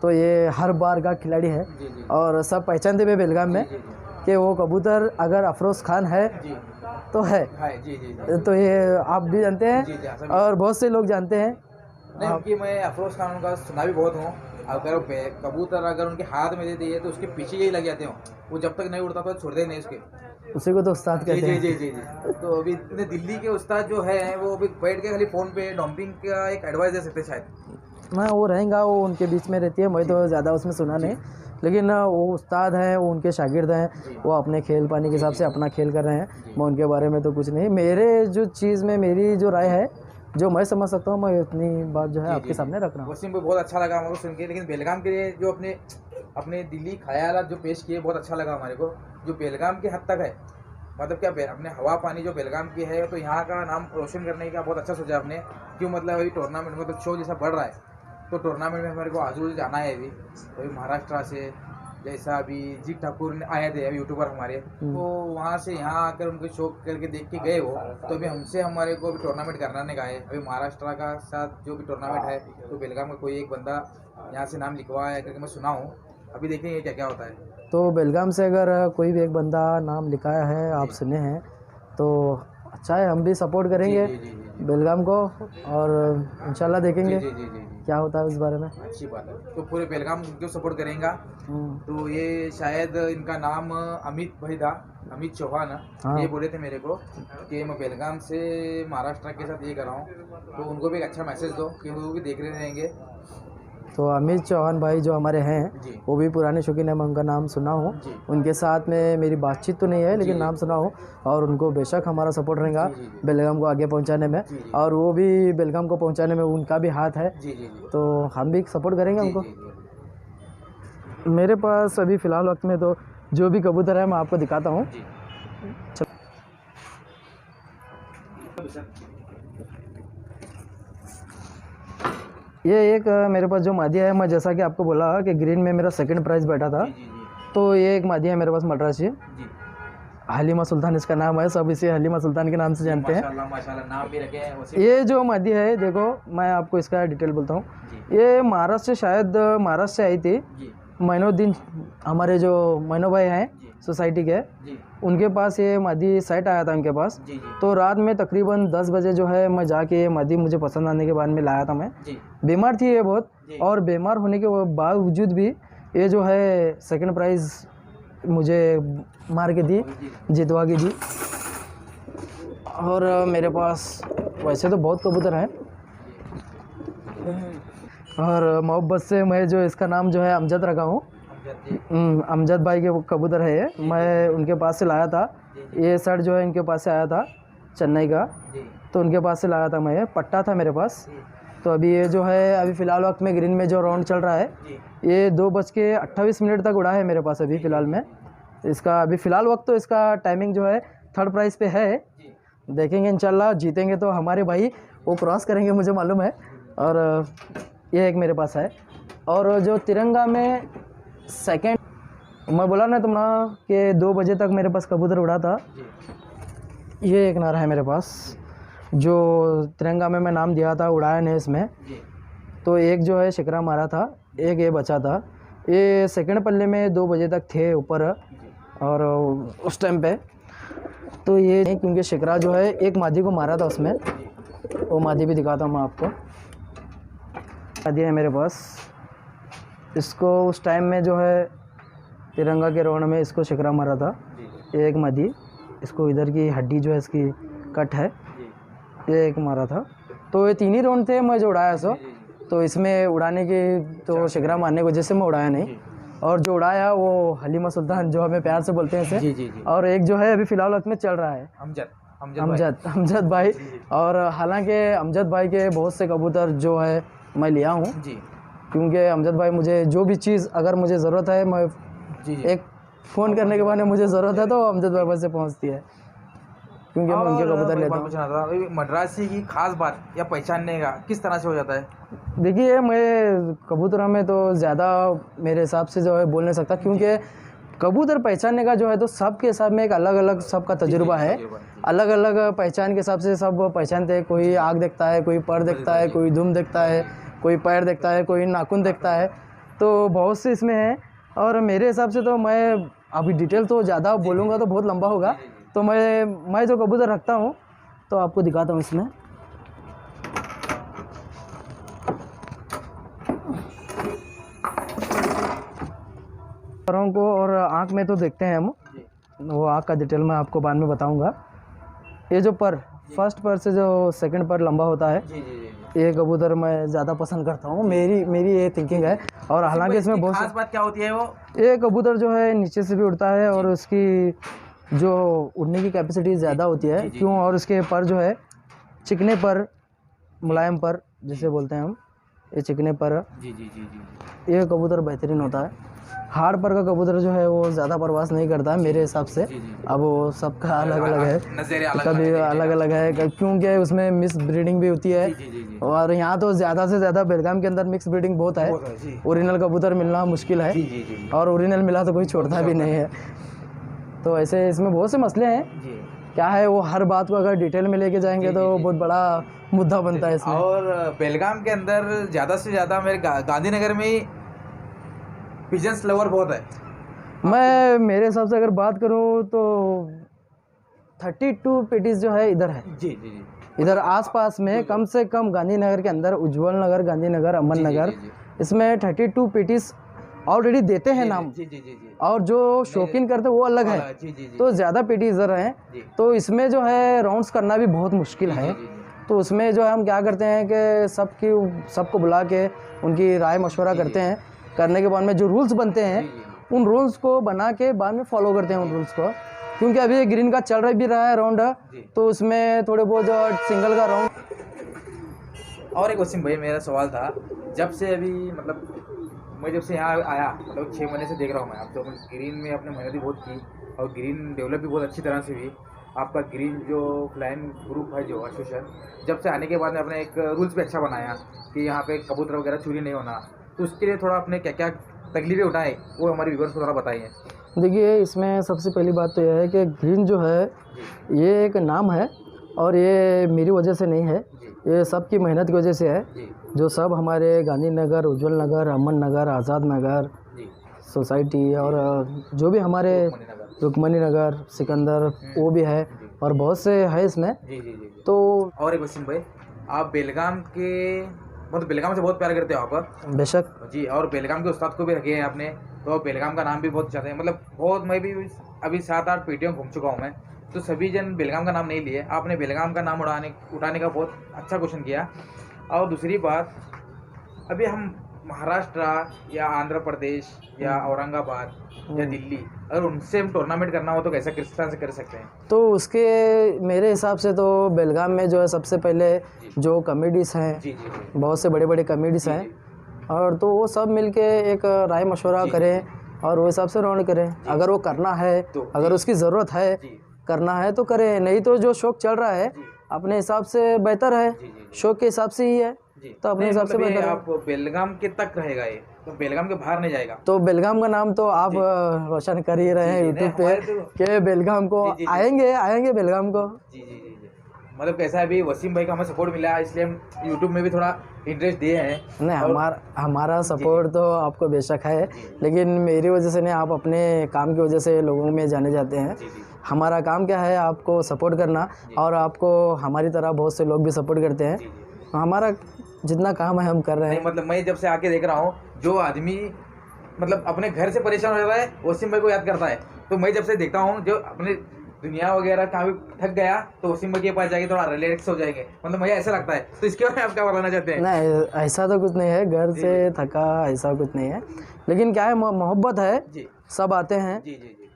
तो ये हर बार का खिलाड़ी है, जी जी और सब पहचानते हुए बेलगाम में जी कि वो कबूतर अगर अफरोज़ खान है जी तो है। जी जी जी तो ये आप भी जानते जी जी हैं हाँ, सभी। और बहुत से लोग जानते हैं। नहीं उनकी मैं अफरोज़ खान का सुना भी बहुत हूँ अगर कबूतर अगर उनके हाथ में दे दिए तो उसके पीछे यही लग जाते हो वो जब तक नहीं उड़ता तो छोड़ते नहीं उसके। उसी को तो उस्ताद जी कहते जी हैं। जी जी जी तो अभी इतने दिल्ली के उस्ताद जो है वो अभी बैठ के खाली फ़ोन पे डंपिंग का एक एडवाइस दे सकते हैं शायद। हाँ, वो रहेगा, वो उनके बीच में रहती है, मैं तो ज़्यादा उसमें सुना नहीं, लेकिन वो उस्ताद हैं, वो उनके शागिर्द हैं, वो अपने खेल पानी के हिसाब से अपना खेल कर रहे हैं। मैं उनके बारे में तो कुछ नहीं, मेरे जो चीज़ में मेरी जो राय है, जो मैं समझ सकता हूँ, मैं उतनी बात जो है आपके सामने रख रहा हूँ। वसीम को बहुत अच्छा लगा हमारे को सुन के लेकिन बेलगाम के लिए जो अपने दिल्ली ख्यालात जो पेश किए बहुत अच्छा लगा हमारे को जो बेलगाम की हद तक है मतलब क्या अपने हवा पानी जो बेलगाम की है तो यहाँ का नाम रोशन करने का बहुत अच्छा सोचा आपने क्यों मतलब अभी टूर्नामेंट में तो शो जैसा बढ़ रहा है तो टूर्नामेंट में हमारे को आजू जाना है अभी महाराष्ट्र से जैसा अभी जीत ठाकुर ने आए थे अभी यूट्यूबर हमारे तो वहाँ से यहाँ आकर उनको शो करके देख के गए वो तो अभी हमसे हमारे को अभी टूर्नामेंट कराने का है अभी महाराष्ट्र का साथ जो भी टूर्नामेंट है तो बेलगाम का कोई एक बंदा यहाँ से नाम लिखवाया करके मैं सुना हूँ अभी देखेंगे क्या क्या होता है। तो बेलगाम से अगर कोई भी एक बंदा नाम लिखाया है, आप सुने हैं, तो अच्छा है, हम भी सपोर्ट करेंगे बेलगाम को, और इंशाल्लाह देखेंगे क्या होता है उस बारे में। अच्छी बात है तो पूरे बेलगाम क्यों सपोर्ट करेंगे तो ये शायद इनका नाम अमित भाई था अमित चौहान हाँ। ये बोले थे मेरे को कि मैं बेलगाम से महाराष्ट्र के साथ ये कर रहा हूँ तो उनको भी एक अच्छा मैसेज दो कि वो भी देख रहे रहेंगे तो अमित चौहान भाई जो हमारे हैं जी। वो भी पुराने शौकीन है, मैं उनका नाम सुना हूँ। जी। उनके साथ में मेरी बातचीत तो नहीं है लेकिन जी। नाम सुना हूँ, और उनको बेशक हमारा सपोर्ट रहेगा जी, जी, जी। बेलगाम को आगे पहुँचाने में, जी, जी। और वो भी बेलगाम को पहुँचाने में उनका भी हाथ है, जी जी जी तो हम भी सपोर्ट करेंगे जी, उनको। जी, जी। मेरे पास अभी फ़िलहाल वक्त में तो जो भी कबूतर है मैं आपको दिखाता हूँ। जी। ये एक मेरे पास जो मादिया है, मैं जैसा कि आपको बोला कि ग्रीन में मेरा सेकंड प्राइज़ बैठा था, जी जी जी तो ये एक मादिया है मेरे पास मद्रासी, जी। हलीमा सुल्तान इसका नाम है, सब इसे हलीमा सुल्तान के नाम से जानते हैं। माशाल्लाह माशाल्लाह, नाम भी रखे हैं वैसे। ये जो मादिया है देखो, मैं आपको इसका डिटेल बोलता हूँ। जी ये महाराष्ट्र से, शायद महाराष्ट्र से आई थी। जी मैनुद्दीन, हमारे जो मैनो भाई हैं जी सोसाइटी के, जी उनके पास ये मादी सेट आया था उनके पास। जी जी तो रात में तकरीबन 10 बजे जो है मैं जाके ये मादी मुझे पसंद आने के बाद में लाया था मैं। जी बीमार थी ये बहुत, जी। और बीमार होने के बावजूद भी ये जो है सेकंड प्राइज़ मुझे मार के दी, जितवा के दी। और मेरे पास वैसे तो बहुत कबूतर हैं, और मोहब्बत से मैं जो इसका नाम जो है अमजद रखा हूँ। अमजद भाई के वो कबूतर है ये, मैं उनके पास से लाया था। ये शर्ट जो है इनके पास से आया था चेन्नई का, तो उनके पास से लाया था मैं, ये पट्टा था मेरे पास। तो अभी ये जो है अभी फ़िलहाल वक्त में ग्रीन में जो राउंड चल रहा है, ये 2:28 तक उड़ा है मेरे पास अभी फ़िलहाल में। इसका अभी फ़िलहाल वक्त तो इसका टाइमिंग जो है थर्ड प्राइज़ पे है। देखेंगे इंशाल्लाह, जीतेंगे तो हमारे भाई वो क्रॉस करेंगे मुझे मालूम है। और ये एक मेरे पास है, और जो तिरंगा में सेकंड, मैं बोला ना तुम ना कि 2 बजे तक मेरे पास कबूतर उड़ा था। ये एक नारा है मेरे पास जो तिरंगा में मैं नाम दिया था, उड़ाया नहीं इसमें। तो एक जो है शिकरा मारा था, एक ये बचा था। ये सेकंड पल्ले में 2 बजे तक थे ऊपर, और उस टाइम पे तो ये नहीं, क्योंकि शिकरा जो है एक मादी को मारा था उसमें, वो मादी भी दिखाता हूँ मैं आपको। मादी है मेरे पास, इसको उस टाइम में जो है तिरंगा के राउंड में इसको शिकरा मारा था, एक मादी। इसको इधर की हड्डी जो है इसकी कट है, ये एक मारा था। तो ये 3 ही राउंड थे मैं जो उड़ाया सो, तो इसमें उड़ाने की तो शिकरा मारने की वजह से मैं उड़ाया नहीं। और जो उड़ाया वो हलीमा सुल्तान जो हमें प्यार से बोलते हैं इसे, और एक जो है अभी फ़िलहाल वक्त में चल रहा है अमजद भाई। और हालांकि अमजद भाई के बहुत से कबूतर जो है मैं लिया हूँ, क्योंकि अमजद भाई मुझे जो भी चीज़ अगर मुझे ज़रूरत है, मैं एक फ़ोन करने के बाद में मुझे ज़रूरत है तो अमजद भाई से पहुँचती है, क्योंकि मैं उनके कबूतर लेता हूँ। मद्रासी की खास बात या पहचानने का किस तरह से हो जाता है? देखिए, मैं कबूतरों में तो ज़्यादा मेरे हिसाब से जो है बोल नहीं सकता, क्योंकि कबूतर पहचानने का जो है तो सबके हिसाब में एक अलग अलग सबका तजुर्बा है। अलग अलग पहचान के हिसाब से सब पहचानते हैं। कोई आँख देखता है, कोई पर देखता है, कोई दुम देखता है, कोई पैर देखता है, कोई नाखून देखता है, तो बहुत से इसमें हैं। और मेरे हिसाब से तो मैं अभी डिटेल तो ज़्यादा बोलूँगा तो बहुत लंबा होगा, तो मैं जो कबूतर रखता हूँ तो आपको दिखाता हूँ इसमें। पैरों को और आँख में तो देखते हैं हम, वो आँख का डिटेल मैं आपको बाद में बताऊंगा। ये जो पर फर्स्ट पर से जो सेकंड पर लंबा होता है, ये कबूतर मैं ज़्यादा पसंद करता हूँ, मेरी ये थिंकिंग है। और हालांकि इसमें बहुत खास बात क्या होती है वो, ये कबूतर जो है नीचे से भी उड़ता है और उसकी जो उड़ने की कैपेसिटी ज़्यादा होती है, क्यों, और उसके पर जो है चिकने पर, मुलायम पर जिसे बोलते हैं हम, ये चिकने पर, ये कबूतर बेहतरीन होता है। हार्ड पर का कबूतर जो है वो ज़्यादा प्रवास नहीं करता है मेरे हिसाब से। अब वो सबका अलग अलग है, कभी अलग अलग है, क्योंकि उसमें मिक्स ब्रीडिंग भी होती है। और यहाँ तो ज़्यादा से ज़्यादा बेलगाम के अंदर मिक्स ब्रीडिंग बहुत है। ओरिजिनल कबूतर मिलना मुश्किल है, और ओरिजिनल मिला तो कोई छोड़ता भी नहीं है। तो ऐसे इसमें बहुत से मसले हैं, क्या है वो हर बात को अगर डिटेल में लेके जाएंगे तो बहुत बड़ा मुद्दा बनता है इसमें। और बेलगाम के अंदर ज़्यादा से ज़्यादा मेरे गांधीनगर में ही पिजन्स लवर बहुत है। मैं मेरे हिसाब से अगर बात करूं तो 32 पेटीज जो है इधर है। इधर आसपास में कम से कम गांधीनगर के अंदर, उज्जवल नगर, गांधीनगर, अमन नगर, इसमें 32 पेटीज ऑलरेडी देते हैं नाम। और जो शौकीन करते हैं वो अलग है, तो ज़्यादा पेटी इधर हैं, तो इसमें जो है राउंड्स करना भी बहुत मुश्किल है। तो उसमें जो है हम क्या करते हैं कि सबको बुला के उनकी राय मशवरा करते हैं। करने के बाद में जो रूल्स बनते हैं उन रूल्स को बना के बाद में फॉलो करते हैं उन रूल्स को, क्योंकि अभी ग्रीन का चल रहा भी रहा है राउंड, तो उसमें थोड़े बहुत जो सिंगल का राउंड। और एक वसीम भाई, मेरा सवाल था, जब से अभी मतलब मैं जब से यहाँ आया, मतलब 6 महीने से देख रहा हूँ मैं, अब तो ग्रीन में अपने मेहनत भी बहुत की और ग्रीन डेवलप भी बहुत अच्छी तरह से हुई। आपका ग्रीन जो फ्लाइन ग्रुप है, जो एसोसिएशन, जब से आने के बाद में अपने एक रूल्स भी अच्छा बनाया कि यहाँ पे कबूतर वगैरह चोरी नहीं होना, तो उसके लिए थोड़ा अपने क्या क्या तकलीफें उठाए वो हमारे व्यूअर्स को थोड़ा बताइए। देखिए, इसमें सबसे पहली बात तो यह है कि ग्रीन जो है ये एक नाम है और ये मेरी वजह से नहीं है, ये सबकी मेहनत की वजह से है। जो सब हमारे गांधीनगर, उज्जवल नगर, अमन नगर, आज़ाद नगर सोसाइटी और जो भी हमारे रुक्मणी नगर, सिकंदर, वो भी है और बहुत से है इसमें। तो और एक वसीम भाई, आप बेलगाम के मतलब बेलगाम से बहुत प्यार करते हो आप? बेशक जी। और बेलगाम के उस्ताद को भी रखे हैं आपने, तो बेलगाम का नाम भी बहुत ज़्यादा है, मतलब बहुत, मैं भी अभी 7-8 पेटियों घूम चुका हूँ मैं, तो सभी जन बेलगाम का नाम नहीं लिए, आपने बेलगाम का नाम उठाने का बहुत अच्छा क्वेश्चन किया। और दूसरी बात, अभी हम महाराष्ट्र या आंध्र प्रदेश या औरंगाबाद या दिल्ली, अगर उनसे हम टूर्नामेंट करना हो तो कैसा किस तरह से कर सकते हैं? तो उसके मेरे हिसाब से तो बेलगाम में जो है सबसे पहले जो कमेटीज़ हैं, बहुत से बड़े बड़े कमेटीज़ हैं, और तो वो सब मिलके एक राय मशवरा करें और वो हिसाब से राउंड करें। अगर वो करना है, अगर उसकी ज़रूरत है, करना है तो करें, नहीं तो जो शौक चल रहा है अपने हिसाब से बेहतर है, शौक के हिसाब से ही है, तो अपने हिसाब से बेहतर है। आप बेलगाम के तक रहेगा ये, तो बेलगाम के बाहर नहीं जाएगा? तो बेलगाम का नाम तो आप रोशन कर ही रहे हैं यूट्यूब पे कि बेलगाम को आएंगे बेलगाम को। जी। मतलब कैसा है, अभी वसीम भाई का हमें सपोर्ट मिला है, इसलिए हम यूट्यूब में भी थोड़ा इंटरेस्ट दिए हैं। नहीं, हमारा सपोर्ट तो आपको बेशक है, लेकिन मेरी वजह से नहीं, आप अपने काम की वजह से लोगों में जाने जाते हैं। हमारा काम क्या है, आपको सपोर्ट करना, और आपको हमारी तरह बहुत से लोग भी सपोर्ट करते हैं। हमारा जितना काम है हम कर रहे हैं। मतलब मैं जब से आके देख रहा हूँ, जो आदमी मतलब अपने घर से परेशान हो जाता है वसीम भाई को याद करता है, तो मैं जब से देखता हूँ जो अपने दुनिया वगैरह कहाँ भी थक गया तो वसीम भाई के पास जाके थोड़ा रिलैक्स हो जाएंगे, मतलब मुझे ऐसा लगता है। तो इसके बारे में आप क्या बताना चाहते हैं? नहीं, ऐसा तो कुछ नहीं है, घर से थका ऐसा कुछ नहीं है, लेकिन क्या है, मोहब्बत है, सब आते हैं,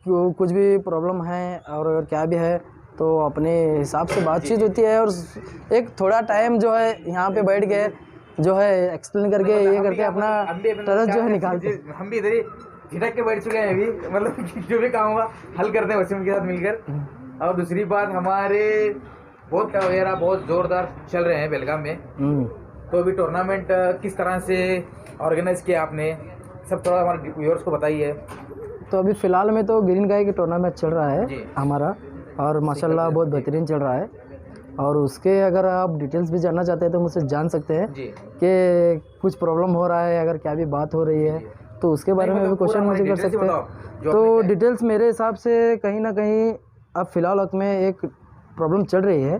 कुछ भी प्रॉब्लम है और अगर क्या भी है तो अपने हिसाब से बातचीत होती है, और एक थोड़ा टाइम जो है यहाँ पे बैठ के जो है एक्सप्लेन करके ये करके अपना तरस जो है निकालते हैं। हम भी इधर ही झिटक के बैठ चुके हैं अभी, मतलब जो भी काम हुआ हल करते हैं वसीम के साथ मिलकर। और दूसरी बात, हमारे बहुत वगैरह बहुत ज़ोरदार चल रहे हैं बेलगाम में, तो अभी टूर्नामेंट किस तरह से ऑर्गेनाइज किया आपने, सब थोड़ा हमारे व्यूअर्स को बताइए। तो अभी फ़िलहाल में तो ग्रीन का एक टूर्नामेंट चल रहा है हमारा, और माशाल्लाह बहुत बेहतरीन चल रहा है, और उसके अगर आप डिटेल्स भी जानना चाहते हैं तो मुझसे जान सकते हैं कि कुछ प्रॉब्लम हो रहा है, अगर क्या भी बात हो रही है तो उसके बारे में भी क्वेश्चन मुझे कर सकते हैं। तो डिटेल्स मेरे हिसाब से कहीं ना कहीं अब फ़िलहाल वक्त में एक प्रॉब्लम चल रही है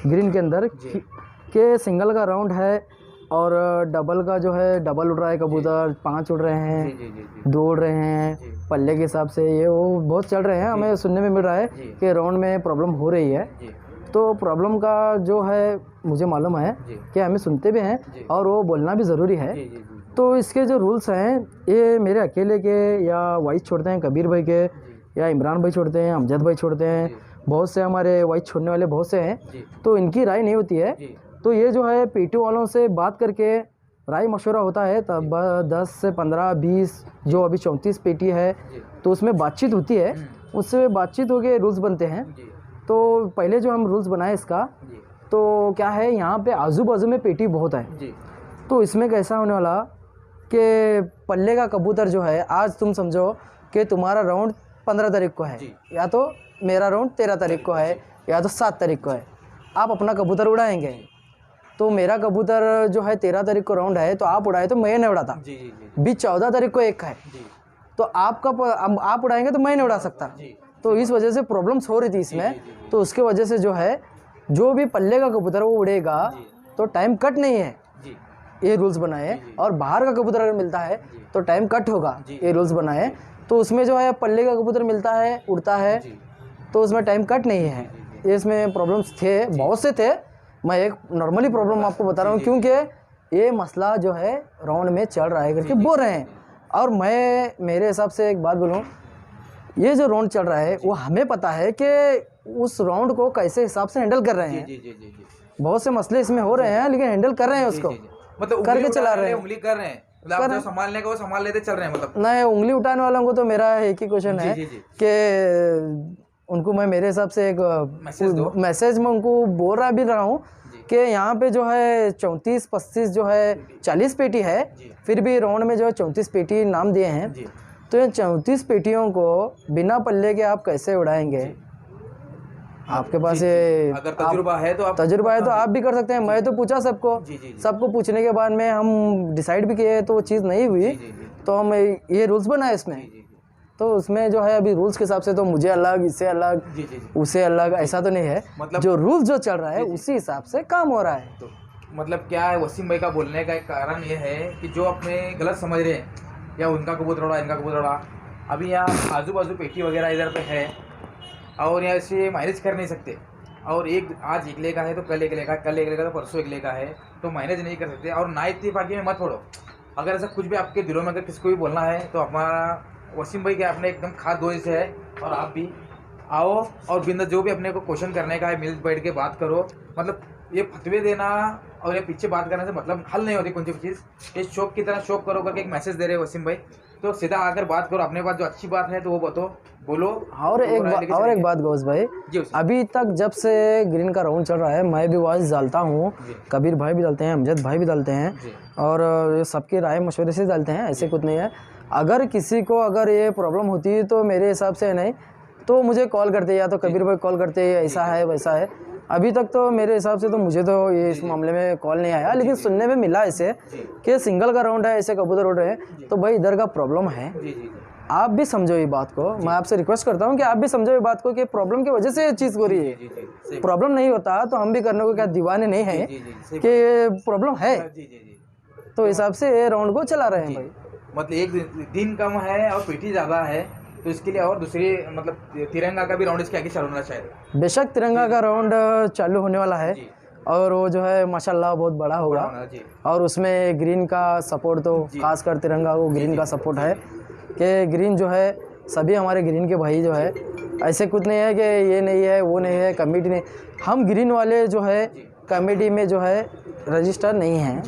ग्रीन के अंदर कि सिंगल का राउंड है और डबल का जो है, डबल उड़ रहा है कबूतर, 5 उड़ रहे हैं, 2 उड़ रहे हैं पल्ले के हिसाब से, ये वो बहुत चल रहे हैं। हमें सुनने में मिल रहा है कि राउंड में प्रॉब्लम हो रही है। तो प्रॉब्लम का जो है मुझे मालूम है कि हमें सुनते भी हैं और वो बोलना भी ज़रूरी है। तो इसके जो रूल्स हैं ये मेरे अकेले के या वाइस छोड़ते हैं कबीर भाई के, या इमरान भाई छोड़ते हैं, अमजद भाई छोड़ते हैं, बहुत से हमारे वाइस छोड़ने वाले बहुत से हैं, तो इनकी राय नहीं होती है। तो ये जो है पीटी वालों से बात करके राय मशवरा होता है, तब 10 से 15 20 जो अभी 34 पेटी है तो उसमें बातचीत होती है, उससे बातचीत हो के रूल्स बनते हैं। तो पहले जो हम रूल्स बनाए इसका, तो क्या है, यहाँ पे आजू बाजू में पेटी बहुत है, तो इसमें कैसा होने वाला कि पल्ले का कबूतर जो है, आज तुम समझो कि तुम्हारा राउंड 15 तारीख को है, या तो मेरा राउंड 13 तारीख को है, या तो 7 तारीख को है, आप अपना कबूतर उड़ाएंगे। तो मेरा कबूतर जो है 13 तारीख को राउंड है, तो आप उड़ाए तो मैं नहीं उड़ाता, बीच 14 तारीख को एक है, तो आप उड़ाएंगे तो मैं नहीं उड़ा सकता। तो इस वजह से प्रॉब्लम्स हो रही थी इसमें। तो उसके वजह से जो है, जो भी पल्ले का कबूतर वो उड़ेगा तो टाइम कट नहीं है, ये रूल्स बनाए। और बाहर का कबूतर अगर मिलता है तो टाइम कट होगा, ये रूल्स बनाए। तो उसमें जो है पल्ले का कबूतर मिलता है, उड़ता है, तो उसमें टाइम कट नहीं है। ये इसमें प्रॉब्लम्स थे, बहुत से थे, मैं एक नॉर्मली प्रॉब्लम आपको बता रहा हूँ, क्योंकि ये मसला जो है राउंड में चल रहा है करके बोल रहे हैं। और मैं मेरे हिसाब से एक बात बोलूँ, ये जो राउंड चल रहा है वो हमें पता है कि उस राउंड को कैसे हिसाब से हैंडल कर रहे हैं। बहुत से मसले इसमें हो रहे हैं, लेकिन हैंडल कर रहे हैं उसको, मतलब करके चला रहे हैं, उंगली कर रहे हैं, मतलब आप जो संभालने को संभाल लेते चल रहे हैं। मतलब नहीं, उंगली उठाने वालों को तो मेरा एक ही क्वेश्चन है कि उनको मैं मेरे हिसाब से एक मैसेज में उनको बोल रहा हूँ कि यहाँ पे जो है 34-35 जो है 40 पेटी है, फिर भी राउंड में जो है 34 पेटी नाम दिए हैं। तो ये 34 पेटियों को बिना पल्ले के आप कैसे उड़ाएंगे? आपके पास ये अगर तजुर्बा है तो आप भी कर सकते हैं। मैं तो पूछा सबको पूछने के बाद में हम डिसाइड भी किए, तो वो चीज़ नहीं हुई, तो हम ये रूल्स बनाए इसमें। तो उसमें जो है अभी रूल्स के हिसाब से तो मुझे अलग, इससे अलग, उसे अलग, ऐसा तो नहीं है। मतलब जो रूल्स जो चल रहा है उसी हिसाब से काम हो रहा है। तो मतलब क्या है, वसीम भाई का बोलने का एक कारण ये है कि जो अपने गलत समझ रहे हैं, या उनका कबूतर उड़ा, इनका कबूतर उड़ा, अभी यहाँ आजू बाजू पेटी वगैरह इधर पे है और यहाँ से मैनेज कर नहीं सकते। और एक आज एक लेगा है तो कल एक लेगा, कल एक लेगा तो परसों एक लेगा है, तो मैनेज नहीं कर सकते। और ना इत्तेफाकी में मत पड़ो। अगर ऐसा कुछ भी आपके दिलों में अगर किसी को भी बोलना है तो हमारा वसीम भाई के अपने एकदम खास दोस्त है, और आप भी आओ और बिंदा जो भी अपने को क्वेश्चन करने का है मिल बैठ के बात करो। मतलब ये फतवे देना और ये पीछे बात करने से मतलब हल नहीं होती कौन सी चीज़। ये शौक की तरह शौक करो करके एक मैसेज दे रहे हैं वसीम भाई, तो सीधा आकर बात करो, अपने पास जो अच्छी बात है तो वो बोलो। और एक बात गौस भाई, अभी तक जब से ग्रीन का राउंड चल रहा है मैं भी वॉइस डालता हूँ, कबीर भाई भी डालते हैं, अमजद भाई भी डालते हैं, और सबकी राय मशवरे से डालते हैं, ऐसे कुछ नहीं है। अगर किसी को अगर ये प्रॉब्लम होती है तो मेरे हिसाब से नहीं तो मुझे कॉल करते, या तो कबीर भाई कॉल करते, ऐसा है वैसा है। अभी तक तो मेरे हिसाब से तो मुझे तो ये इस मामले में कॉल नहीं आया, लेकिन सुनने में मिला ऐसे कि सिंगल का राउंड है, ऐसे कबूतर उड़ रहे हैं, तो भाई इधर का प्रॉब्लम है। आप भी समझो ये बात को, मैं आपसे रिक्वेस्ट करता हूँ कि आप भी समझो ये बात को कि प्रॉब्लम की वजह से ये चीज़ हो रही है। प्रॉब्लम नहीं होता तो हम भी करने को क्या दीवाने नहीं हैं कि प्रॉब्लम है, तो हिसाब से ये राउंड को चला रहे हैं भाई। मतलब एक दिन कम है और पेटी ज़्यादा है, तो इसके लिए और दूसरी मतलब तिरंगा का भी राउंड इसके आगे चालू होना चाहिए। बेशक तिरंगा का राउंड चालू होने वाला है, और वो जो है माशाल्लाह बहुत बड़ा होगा, और उसमें ग्रीन का सपोर्ट तो खासकर तिरंगा को ग्रीन का सपोर्ट है कि ग्रीन जो है सभी हमारे ग्रीन के भाई जो है, ऐसे कुछ नहीं है कि ये नहीं है वो नहीं है, कमेटी नहीं, हम ग्रीन वाले जो है कमेटी में जो है रजिस्टर नहीं हैं,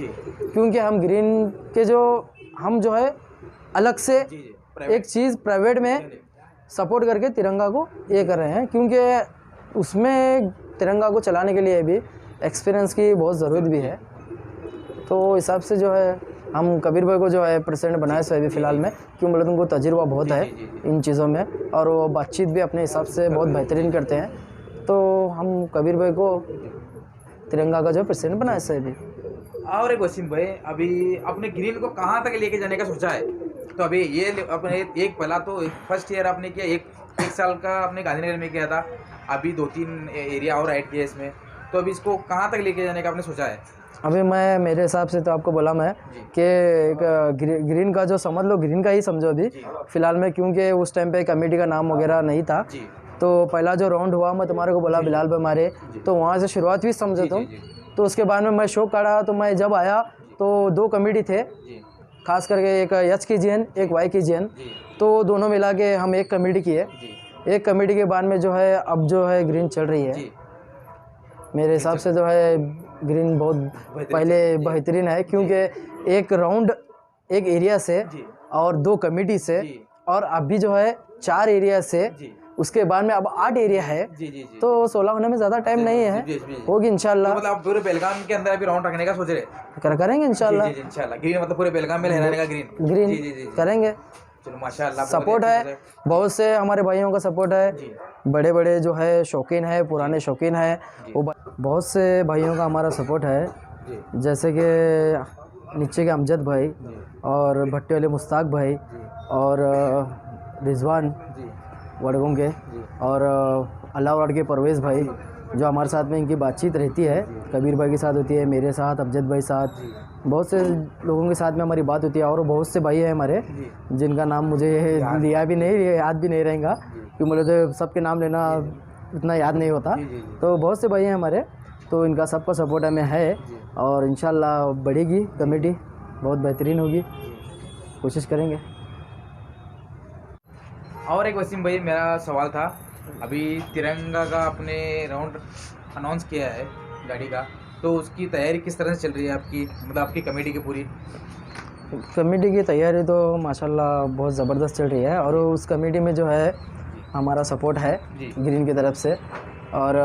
क्योंकि हम ग्रीन के हम जो है अलग से एक चीज़ प्राइवेट में सपोर्ट करके तिरंगा को ये कर रहे हैं, क्योंकि उसमें तिरंगा को चलाने के लिए भी एक्सपीरियंस की बहुत ज़रूरत भी है। तो हिसाब से जो है हम कबीर भाई को जो है प्रेसिडेंट बनाए सो अभी फ़िलहाल में, क्यों बोले उनको तजुर्बा बहुत है इन चीज़ों में, और वो बातचीत भी अपने हिसाब से बहुत बेहतरीन करते हैं। तो हम कबीर भाई को तिरंगा का जो प्रेसिडेंट बनाए सो अभी। और एक वसीम भाई, अभी अपने ग्रीन को कहाँ तक लेके जाने का सोचा है? तो अभी ये अपने एक पहला तो फर्स्ट ईयर आपने किया, एक साल का आपने गांधीनगर में किया था, अभी 2-3 एरिया और ऐड किया इसमें, तो अभी इसको कहाँ तक लेके जाने का आपने सोचा है? अभी मैं मेरे हिसाब से तो आपको बोला मैं कि ग्रीन का जो समझ लो, ग्रीन का ही समझो अभी फ़िलहाल में, क्योंकि उस टाइम पे कमेटी का नाम वगैरह नहीं था। तो पहला जो राउंड हुआ मैं तुम्हारे को बोला बिलाल भाई मारे, तो वहाँ से शुरुआत हुई समझो तुम। तो उसके बाद में मैं शौक काढ़ा, तो मैं जब आया तो 2 कमेटी थे, खास करके एक एच की जीएन, एक वाई की जीएन, तो दोनों मिला के हम एक कमेटी किए। एक कमेटी के बाद में जो है अब जो है ग्रीन चल रही है। मेरे हिसाब से जो है ग्रीन बहुत पहले बेहतरीन है, क्योंकि एक राउंड एक एरिया से और 2 कमेटी से, और अभी जो है 4 एरिया से, उसके बाद में अब 8 एरिया है, तो 16 होने में ज़्यादा टाइम नहीं है, होगी इंशाल्लाह। तो मतलब आप पूरे बेलगाम के अंदर अभी राउंड रखने का सोच रहे करेंगे इंशाल्लाह। ग्रीन मतलब पूरे बेलगाम में लहराने का ग्रीन करेंगे। चलो माशाल्लाह, सपोर्ट है, बहुत से हमारे भाइयों का सपोर्ट है, बड़े बड़े जो है शौकीन है, पुराने शौकीन है, वो बहुत से भाइयों का हमारा सपोर्ट है, जैसे कि नीचे के अमजद भाई और भट्टे वाले मुश्ताक भाई और रिजवान वडगों के, और अल्लाह के परवेज़ भाई, जो हमारे साथ में इनकी बातचीत रहती है, कबीर भाई के साथ होती है, मेरे साथ, अमजद भाई साथ, बहुत से लोगों के साथ में हमारी बात होती है। और बहुत से भाई हैं हमारे जिनका नाम मुझे लिया भी नहीं, याद भी नहीं रहेगा, क्योंकि मुझे तो सबके नाम लेना इतना याद नहीं होता। तो बहुत से भाई हैं हमारे तो इनका सबका सपोर्ट हमें है और इंशाल्लाह बढ़ेगी कमेटी, बहुत बेहतरीन होगी, कोशिश करेंगे। और एक वसीम भाई मेरा सवाल था, अभी तिरंगा का आपने राउंड अनाउंस किया है गाड़ी का, तो उसकी तैयारी किस तरह से चल रही है आपकी, मतलब आपकी कमेटी की पूरी? कमेटी की तैयारी तो माशाल्लाह बहुत ज़बरदस्त चल रही है और उस कमेटी में जो है हमारा सपोर्ट है जी। ग्रीन की तरफ से और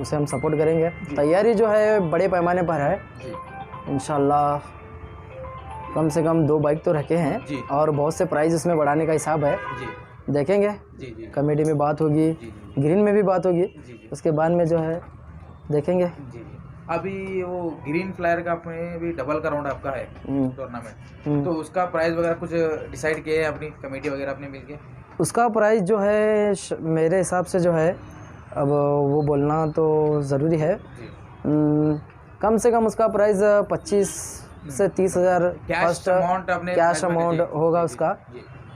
उसे हम सपोर्ट करेंगे। तैयारी जो है बड़े पैमाने पर है जी इंशाल्लाह, कम से कम 2 बाइक तो रखे जी। हैं और बहुत से प्राइस इसमें बढ़ाने का हिसाब है, जी देखेंगे। जी जी कमेटी में बात होगी, जी ग्रीन में भी बात होगी, जी जी उसके बाद में जो है देखेंगे। जी। अभी वो ग्रीन फ्लायर का अपने भी डबल का राउंड आपका है टूर्नामेंट, तो उसका प्राइस वगैरह कुछ डिसाइड किया है अपनी कमेटी वगैरह अपने मिलके? उसका प्राइस जो है मेरे हिसाब से जो है, अब वो बोलना तो ज़रूरी है, जी। कम से कम उसका प्राइस 25 से 30 हज़ार कैश अमाउंट अपने कैश अमाउंट होगा उसका।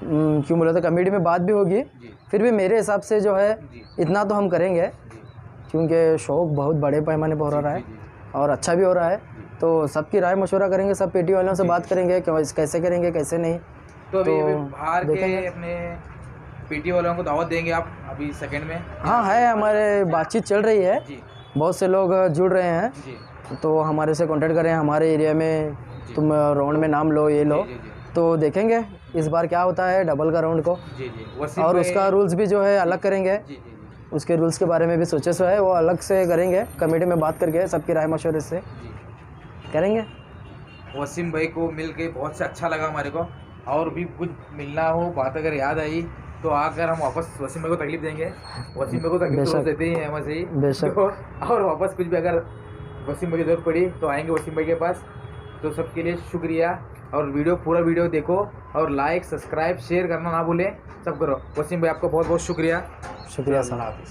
क्यों बोले तो कमेटी में बात भी होगी, जी फिर भी मेरे हिसाब से जो है जी इतना तो हम करेंगे, जी क्योंकि शौक बहुत बड़े पैमाने पर हो रहा है और अच्छा भी हो रहा है। तो सबकी राय मशवरा करेंगे, सब पेटी वालों से बात करेंगे कि कैसे करेंगे कैसे नहीं। तो अभी तो बाहर के देखेंगे। अपने पीटी वालों को दावत देंगे आप अभी सेकंड में? हाँ है, हमारे बातचीत चल रही है, जी बहुत से लोग जुड़ रहे हैं, जी तो हमारे से कांटेक्ट करें, हमारे एरिया में तुम राउंड में नाम लो, ये लो, जी जी तो देखेंगे इस बार क्या होता है डबल का राउंड को। जी जी। वसीम और भाई- उसका रूल्स भी जो है अलग करेंगे, जी जी जी उसके रूल्स के बारे में भी सोचे सो है, वो अलग से करेंगे, कमेटी में बात करके सबकी राय मशवरे से जी। करेंगे। वसीम भाई को मिल के बहुत से अच्छा लगा हमारे को, और भी कुछ मिलना हो बात अगर याद आई तो आकर हम वापस वसीम भाई को तकलीफ देंगे। वसीम भाई को तकलीफ तो बेशक। देते ही हैं वैसे ही, बेशक। तो और वापस कुछ भी अगर वसीम भाई की जरूरत पड़ी तो आएंगे वसीम भाई के पास। तो सबके लिए शुक्रिया, और पूरा वीडियो देखो और लाइक सब्सक्राइब शेयर करना ना भूलें, सब करो। वसीम भाई आपको बहुत बहुत शुक्रिया। शुक्रिया साहब। अल्लाह हाफिज़।